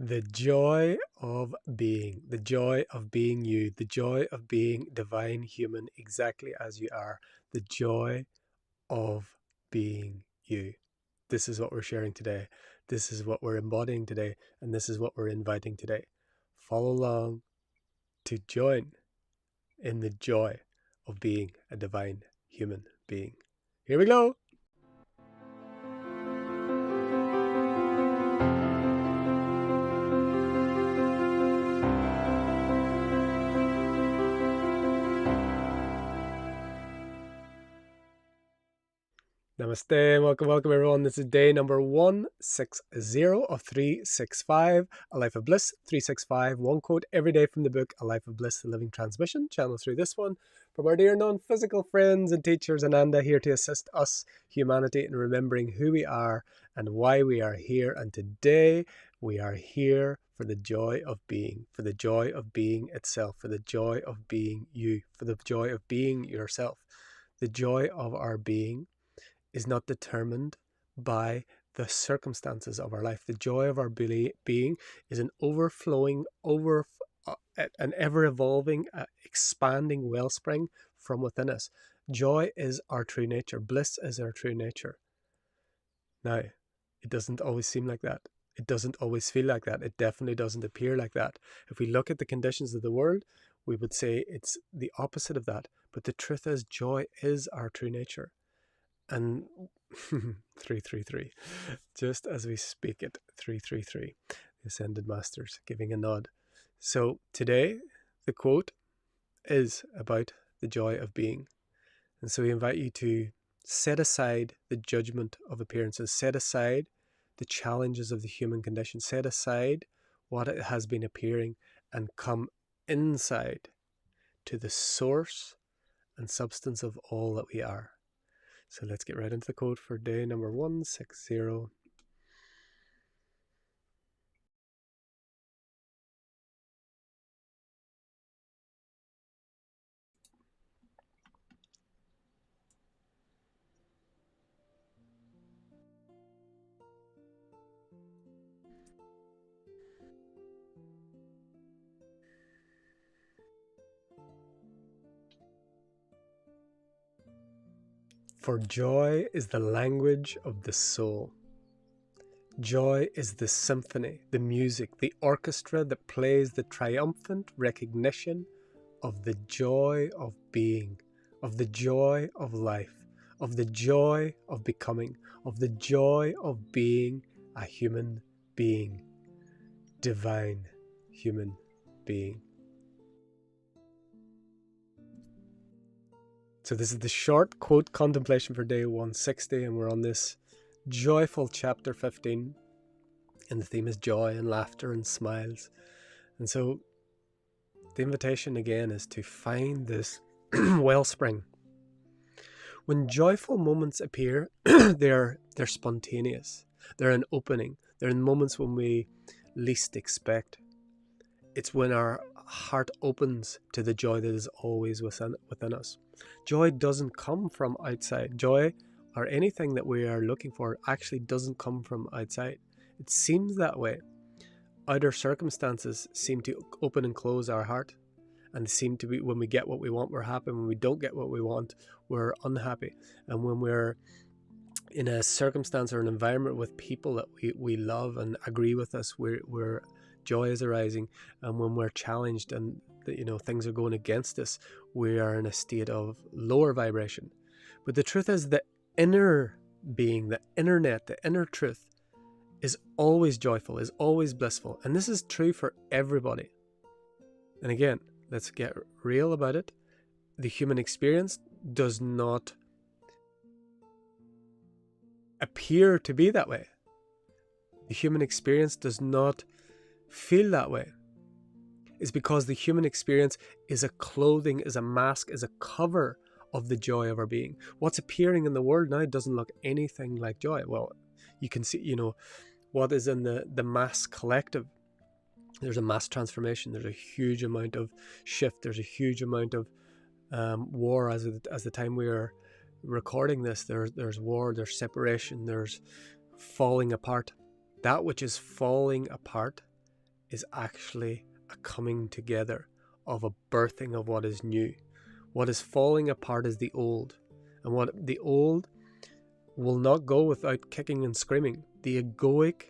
The joy of being, the joy of being you, the joy of being divine human exactly as you are, the joy of being you. This is what we're sharing today. This is what we're embodying today. And this is what we're inviting today. Follow along to join in the joy of being a divine human being. Here we go. Namaste and welcome everyone. This is day number 160 of 365, A Life of Bliss 365. One quote every day from the book A Life of Bliss, the living transmission. Channel through this one from our dear non-physical friends and teachers AnandA, here to assist us, humanity, in remembering who we are and why we are here. And today we are here for the joy of being, for the joy of being itself, for the joy of being you, for the joy of being yourself. The joy of our being is not determined by the circumstances of our life. The joy of our being is an overflowing, an ever-evolving, expanding wellspring from within us. Joy is our true nature. Bliss is our true nature. Now, it doesn't always seem like that. It doesn't always feel like that. It definitely doesn't appear like that. If we look at the conditions of the world, we would say it's the opposite of that. But the truth is, joy is our true nature. And 333, just as we speak it, 333, the Ascended Masters giving a nod. So today, the quote is about the joy of being. And so we invite you to set aside the judgment of appearances, set aside the challenges of the human condition, set aside what it has been appearing, and come inside to the source and substance of all that we are. So let's get right into the quote for day number 160. For joy is the language of the soul. Joy is the symphony, the music, the orchestra that plays the triumphant recognition of the joy of being, of the joy of life, of the joy of becoming, of the joy of being a human being, divine human being. So this is the short quote contemplation for day 160, and we're on this joyful chapter 15, and the theme is joy and laughter and smiles. And so the invitation again is to find this wellspring. When joyful moments appear, they're spontaneous. They're an opening. They're in moments when we least expect. It's when our heart opens to the joy that is always within us. Joy doesn't come from outside. Joy, or anything that we are looking for, actually doesn't come from outside. It seems that way. Outer circumstances seem to open and close our heart, and seem to be, when we get what we want, we're happy. When we don't get what we want, we're unhappy. And when we're in a circumstance or an environment with people that we love and agree with us, we're joy is arising. And when we're challenged and things are going against us, we are in a state of lower vibration. But the truth is, the inner being, the internet, the inner truth is always joyful, is always blissful. And this is true for everybody. And again, let's get real about it. The human experience does not appear to be that way. The human experience does not feel that way. It's because the human experience is a clothing, is a mask, is a cover of the joy of our being. What's appearing in the world now doesn't look anything like joy. Well, you can see, what is in the mass collective. There's a mass transformation. There's a huge amount of shift. There's a huge amount of war as the time we are recording this. There's war, there's separation, there's falling apart. That which is falling apart is actually a coming together of a birthing of what is new. What is falling apart is the old. And what the old will not go without kicking and screaming. The egoic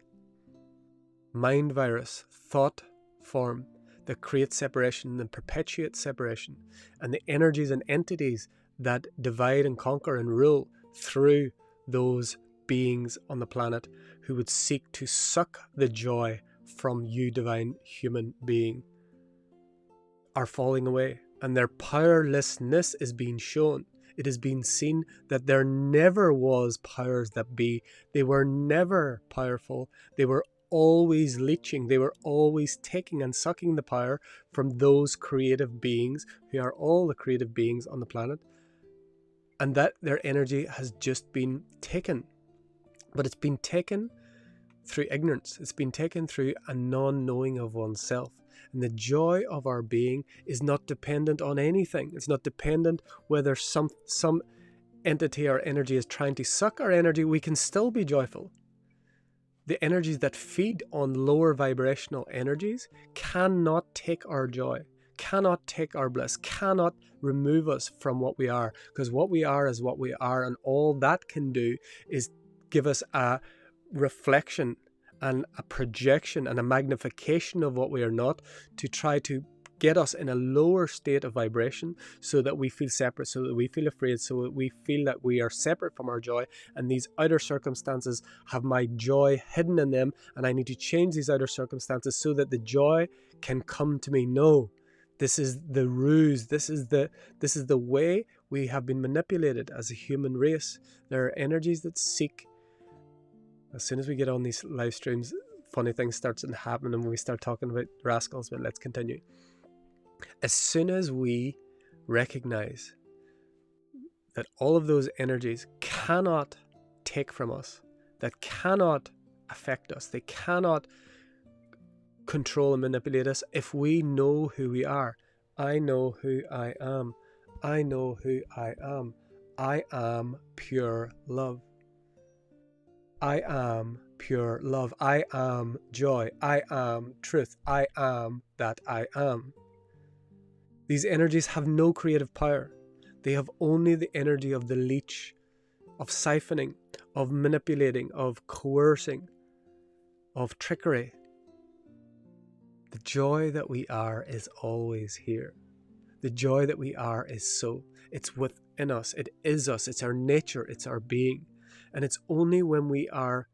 mind virus, thought form that creates separation and perpetuates separation, and the energies and entities that divide and conquer and rule through those beings on the planet who would seek to suck the joy from you, divine human being, are falling away, and their powerlessness is being shown. It has been seen that there never was powers that be. They were never powerful. They were always leeching. They were always taking and sucking the power from those creative beings who are all the creative beings on the planet, and that their energy has just been taken. But it's been taken through ignorance. It's been taken through a non-knowing of oneself. And the joy of our being is not dependent on anything. It's not dependent whether some entity or energy is trying to suck our energy. We can still be joyful. The energies that feed on lower vibrational energies cannot take our joy, cannot take our bliss, cannot remove us from what we are, because what we are is what we are, and all that can do is give us a reflection and a projection and a magnification of what we are not, to try to get us in a lower state of vibration so that we feel separate, so that we feel afraid, so that we feel that we are separate from our joy, and these outer circumstances have my joy hidden in them, and I need to change these outer circumstances so that the joy can come to me. No, this is the ruse. This is the way we have been manipulated as a human race. There are energies that seek. As soon as we get on these live streams, funny things start to happen, and we start talking about rascals, but let's continue. As soon as we recognize that all of those energies cannot take from us, that cannot affect us, they cannot control and manipulate us, if we know who we are. I know who I am. I know who I am. I am pure love. I am pure love. I am joy. I am truth. I am that I am. These energies have no creative power. They have only the energy of the leech, of siphoning, of manipulating, of coercing, of trickery. The joy that we are is always here. The joy that we are is so. It's within us. It is us. It's our nature. It's our being. And it's only when we are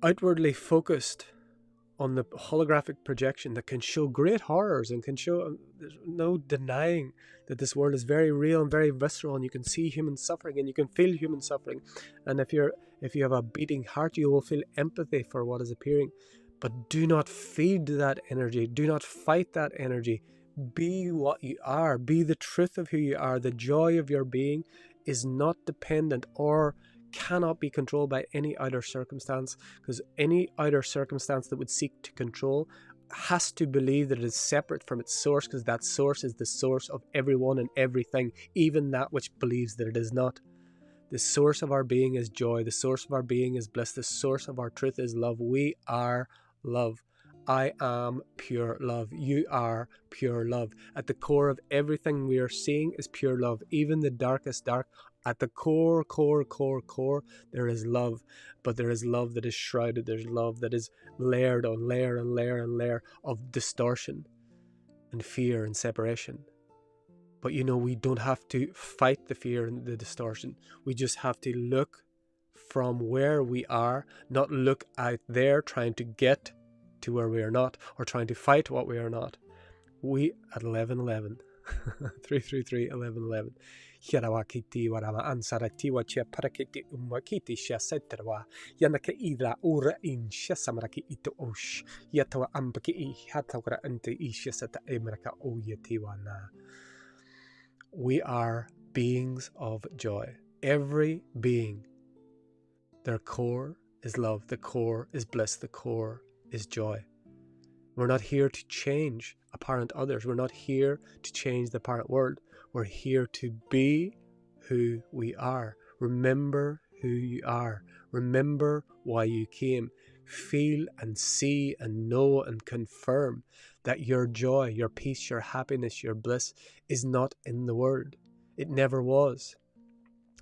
outwardly focused on the holographic projection that can show great horrors and can show, there's no denying that this world is very real and very visceral, and you can see human suffering and you can feel human suffering. And if you have a beating heart, you will feel empathy for what is appearing. But do not feed that energy. Do not fight that energy. Be what you are. Be the truth of who you are. The joy of your being is not dependent or cannot be controlled by any outer circumstance, because any outer circumstance that would seek to control has to believe that it is separate from its source, because that source is the source of everyone and everything, even that which believes that it is not. The source of our being is joy. The source of our being is bliss. The source of our truth is love. We are love. I am pure love. You are pure love. At the core of everything we are seeing is pure love. Even the darkest dark, at the core, there is love. But there is love that is shrouded. There's love that is layered on layer and layer and layer of distortion and fear and separation. But we don't have to fight the fear and the distortion. We just have to look from where we are, not look out there trying to get to where we are not, or trying to fight what we are not. We at 11:11, 333 11:11. Hirawakiti warama ansarati wachia parakiti umakiti shasetrwa yanaka ira ura in shasamraki ito osh yatawa ambaki I hatawra ante ishasata emraka oyetiwana. We are beings of joy. Every being, their core is love, the core is bliss, the core is joy. We're not here to change apparent others. We're not here to change the apparent world. We're here to be who we are. Remember who you are. Remember why you came. feel and see and know and confirm that your joy, your peace, your happiness, your bliss is not in the world. It never was.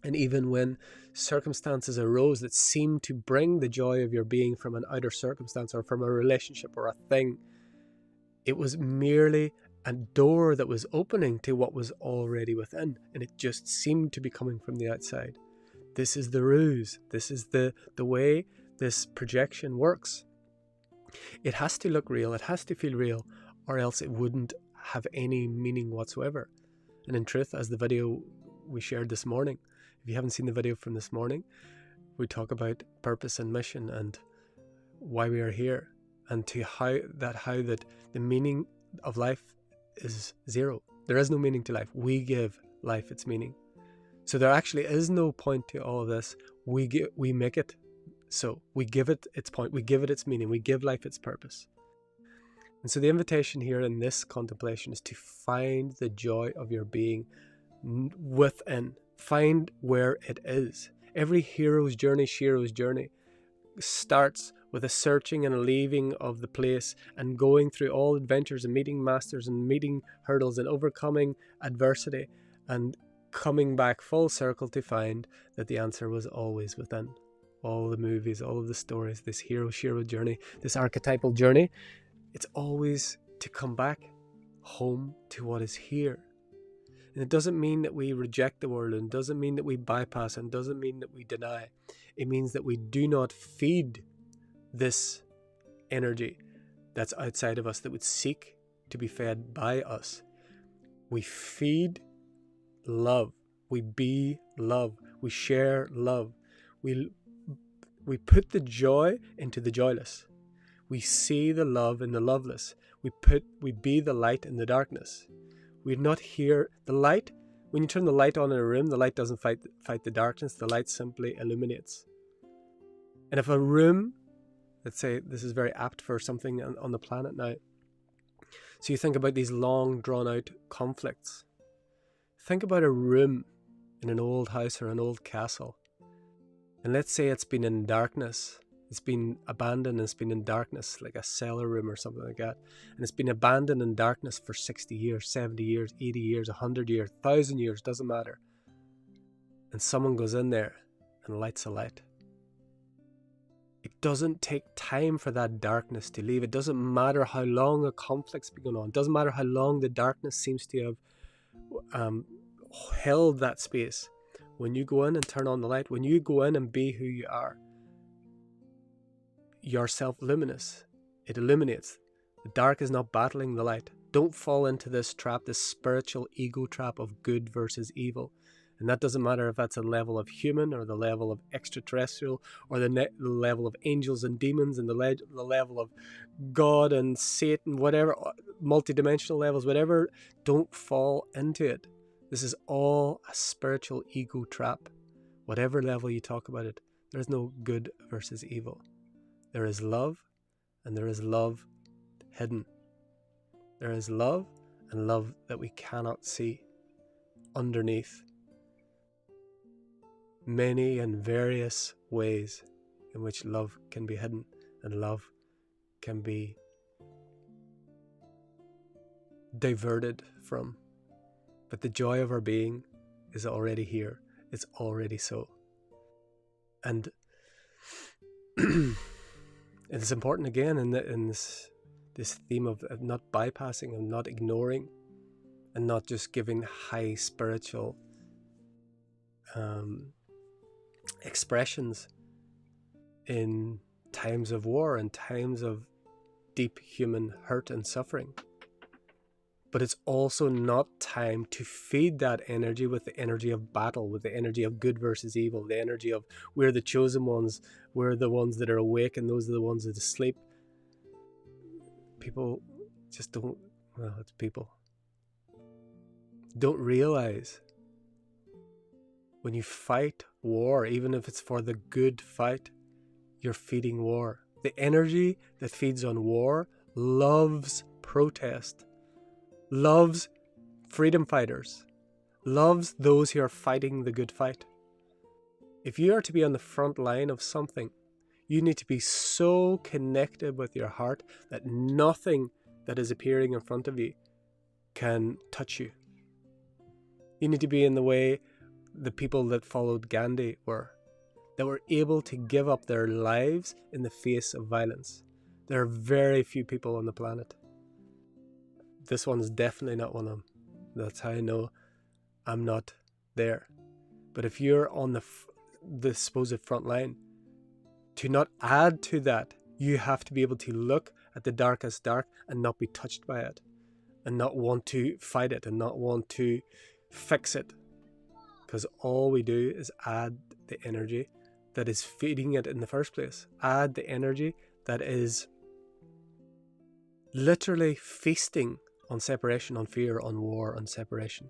And even when circumstances arose that seemed to bring the joy of your being from an outer circumstance or from a relationship or a thing, it was merely a door that was opening to what was already within, and it just seemed to be coming from the outside. This is the ruse. This is the way this projection works. It has to look real. It has to feel real, or else it wouldn't have any meaning whatsoever. And in truth, as the video we shared this morning, if you haven't seen the video from this morning, we talk about purpose and mission and why we are here, and to how that the meaning of life is zero. There is no meaning to life. We give life its meaning. So there actually is no point to all of this. We make it so. We give it its point. We give it its meaning. We give life its purpose. And so the invitation here in this contemplation is to find the joy of your being within. Find where it is. Every hero's journey, Shiro's journey, starts with a searching and a leaving of the place and going through all adventures and meeting masters and meeting hurdles and overcoming adversity and coming back full circle to find that the answer was always within. All the movies, all of the stories, this hero-Shiro journey, this archetypal journey, it's always to come back home to what is here. And it doesn't mean that we reject the world, and doesn't mean that we bypass, and doesn't mean that we deny. It means that we do not feed this energy that's outside of us that would seek to be fed by us. We feed love. We be love. We share love. We put the joy into the joyless. We see the love in the loveless. We be the light in the darkness. We're not here. The light, when you turn the light on in a room, the light doesn't fight the darkness. The light simply illuminates. And if a room, let's say this is very apt for something on the planet now. So you think about these long drawn out conflicts. Think about a room in an old house or an old castle. And let's say it's been in darkness. It's been abandoned and it's been in darkness, like a cellar room or something like that. And it's been abandoned in darkness for 60 years, 70 years, 80 years, 100 years, 1,000 years, doesn't matter. And someone goes in there and lights a light. It doesn't take time for that darkness to leave. It doesn't matter how long a conflict's been going on. It doesn't matter how long the darkness seems to have held that space. When you go in and turn on the light, when you go in and be who you are, you're self-luminous. It illuminates. The dark is not battling the light. Don't fall into this trap, this spiritual ego trap of good versus evil. And that doesn't matter if that's a level of human or the level of extraterrestrial or the level of angels and demons and the level of God and Satan, whatever, multidimensional levels, whatever. Don't fall into it. This is all a spiritual ego trap. Whatever level you talk about it, there's no good versus evil. There is love, and there is love hidden. There is love and love that we cannot see underneath many and various ways in which love can be hidden and love can be diverted from. But the joy of our being is already here. It's already so. And it's important again in this theme of not bypassing and not ignoring and not just giving high spiritual expressions in times of war and times of deep human hurt and suffering. But it's also not time to feed that energy with the energy of battle, with the energy of good versus evil, the energy of we're the chosen ones, we're the ones that are awake and those are the ones that are asleep. People just don't, well, it's people. Don't realize when you fight war, even if it's for the good fight, you're feeding war. The energy that feeds on war loves protest, loves freedom fighters, loves those who are fighting the good fight. If you are to be on the front line of something, You need to be so connected with your heart that nothing that is appearing in front of you can touch you. You need to be in the way the people that followed Gandhi were, that were able to give up their lives in the face of violence. There are very few people on the planet. This one is definitely not one of them. That's how I know I'm not there. But if you're on the supposed front line, to not add to that, you have to be able to look at the darkest dark and not be touched by it, and not want to fight it, and not want to fix it. Because all we do is add the energy that is feeding it in the first place. Add the energy that is literally feasting on separation, on fear, on war, on separation.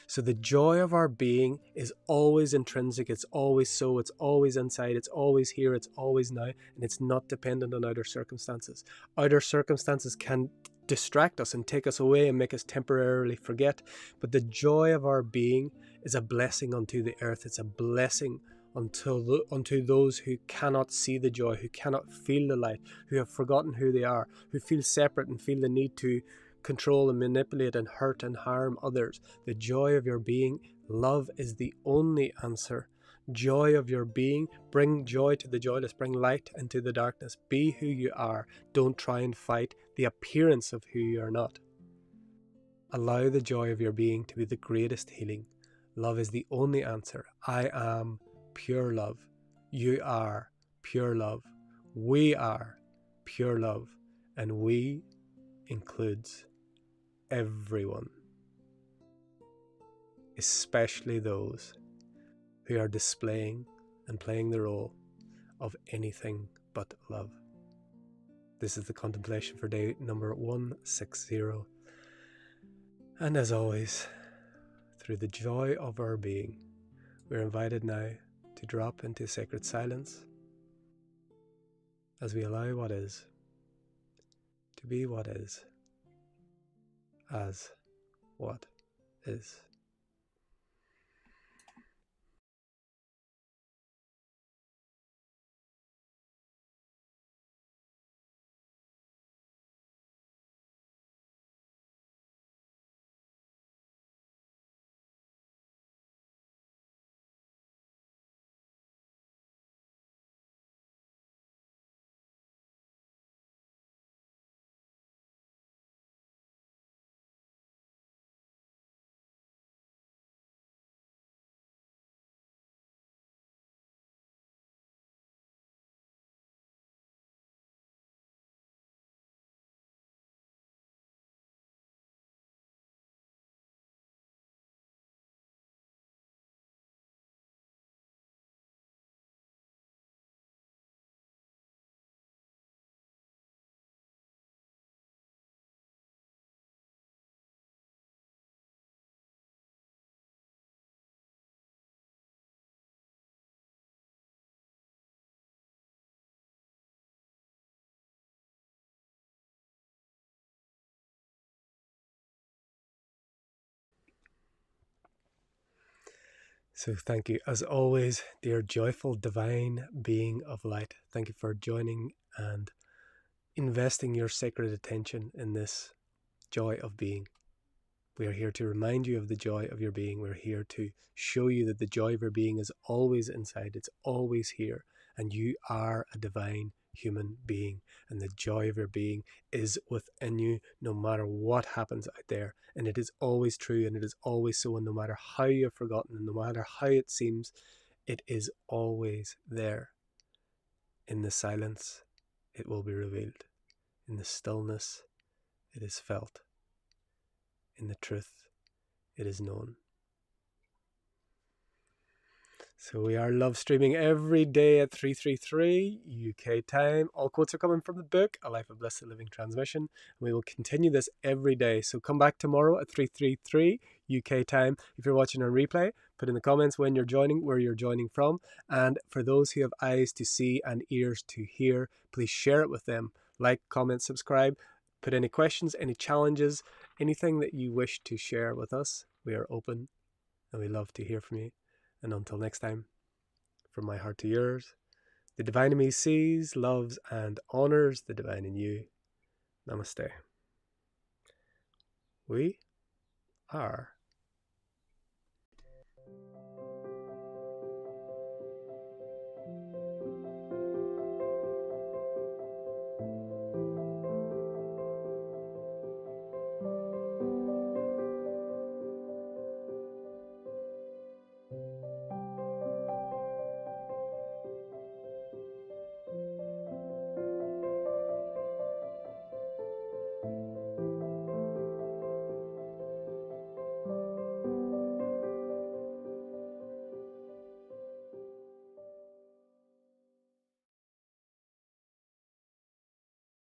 So the joy of our being is always intrinsic. It's always so. It's always inside. It's always here. It's always now. And it's not dependent on outer circumstances. Outer circumstances can distract us and take us away and make us temporarily forget. But the joy of our being is a blessing unto the earth. It's a blessing unto those who cannot see the joy, who cannot feel the light, who have forgotten who they are, who feel separate and feel the need to control and manipulate and hurt and harm others. The joy of your being, love is the only answer. Joy of your being, bring joy to the joyless, bring light into the darkness. Be who you are. Don't try and fight the appearance of who you are not. Allow the joy of your being to be the greatest healing. Love is the only answer. I am pure love. You are pure love. We are pure love. And we includes everyone, especially those who are displaying and playing the role of anything but love. This is the contemplation for day number 160. And as always, through the joy of our being, we're invited now to drop into sacred silence as we allow what is to be what is, as what is. So thank you, as always, dear joyful divine being of light. Thank you for joining and investing your sacred attention in this joy of being. We are here to remind you of the joy of your being. We're here to show you that the joy of your being is always inside. It's always here. And you are a divine human being. And the joy of your being is within you no matter what happens out there. And it is always true, and it is always so. And no matter how you've forgotten, and no matter how it seems, it is always there. In the silence, it will be revealed. In the stillness, it is felt. In the truth, it is known. So we are love streaming every day at 3:33 UK time. All quotes are coming from the book, A Life of Bliss, the Living Transmission. And we will continue this every day. So come back tomorrow at 3:33 UK time. If you're watching on replay, put in the comments when you're joining, where you're joining from. And for those who have eyes to see and ears to hear, please share it with them. Like, comment, subscribe. Put any questions, any challenges, anything that you wish to share with us. We are open and we love to hear from you. And until next time, from my heart to yours, The divine in me sees, loves, and honors the divine in you. Namaste. We are